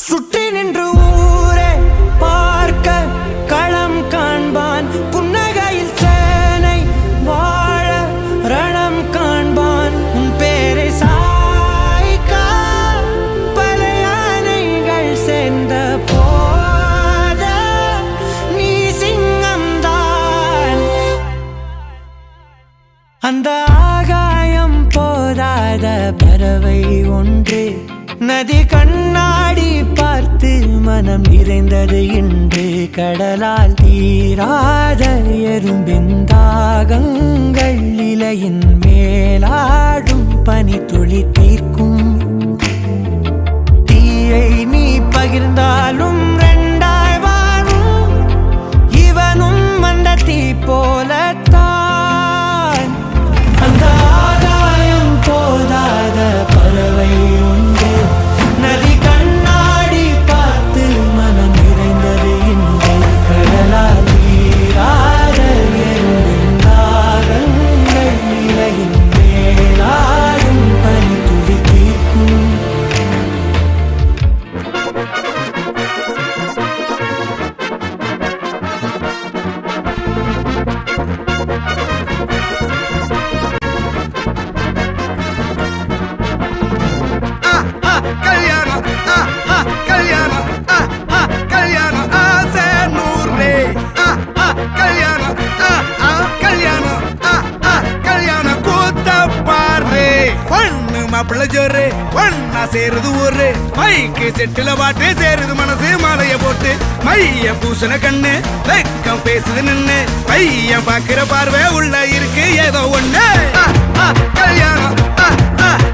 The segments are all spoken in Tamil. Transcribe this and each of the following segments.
சுற்றி நின்று ஊரே பார்க்க களம் காண்பான் புன்னகையில் சேனை வாழ ரணம் காண்பான் உன் பேரை சாய்க்க பல யானைகள் சேர்ந்த போத நீ சிங்கம்தான் அந்த ஆகாயம் போதாத பறவை ஒன்று நதி கண்ணாடி பார்த்து மனம் நிறைந்தது இன்று கடலால் தீராத எறும்பின் தாகங்கள் இலையின் மேலாடும் பனி துளி தீர்க்கும் தீயை நீ பகிர்ந்தாலும் ரெண்டாய் வாழும் இவனும் அந்த தீ போலத்தான் அந்த ஆகாயம் போதாத பறவை உண்டு நதி கண்ணாடி பார்த்து மனம் நிறைந்தது இன்று கடலால் நீராட எறும்பின் தாகங்கள் இலையின் மேலாடும் பனி துளி தீர்க்கும் மாப்பிள்ள ஜோரு ஒன்னா சேருது ஊரு மைக்கு செட்டுல பாட்டு சேருது மனசு மாலைய போட்டு மைய பூசண கண்ணு வெக்கம் பேசுது நின்னு பையன் பாக்குற பார்வை உள்ள இருக்கு ஏதோ ஒண்ணு கல்யாணம்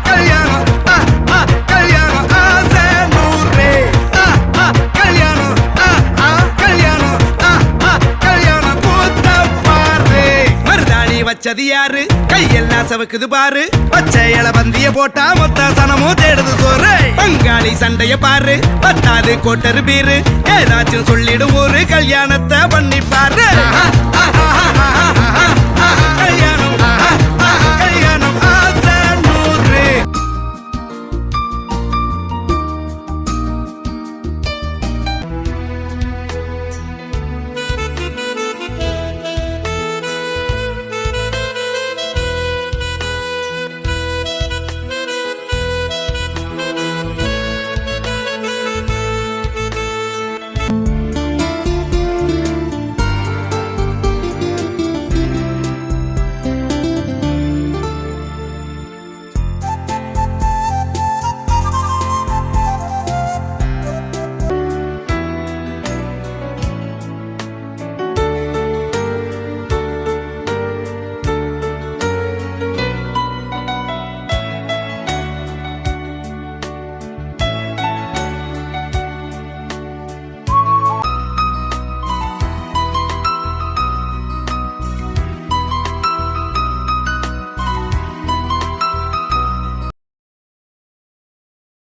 கல்யாணம் கல்யாணம் ஆசை நூறு கல்யாணம் கல்யாணம் கல்யாணம் கூத்த பாரு மருதாணி வச்சது யாரு கையெல்லாம் சவக்குது பாரு பச்சை இல பந்திய போட்டா மொத்த சனமும் தேடுது சோறு பங்காளி சண்டைய பாரு பத்தாது கோட்டரு பீரு ஏதாச்சும் சொல்லிடும் ஒரு கல்யாணத்தை பண்ணி பாரு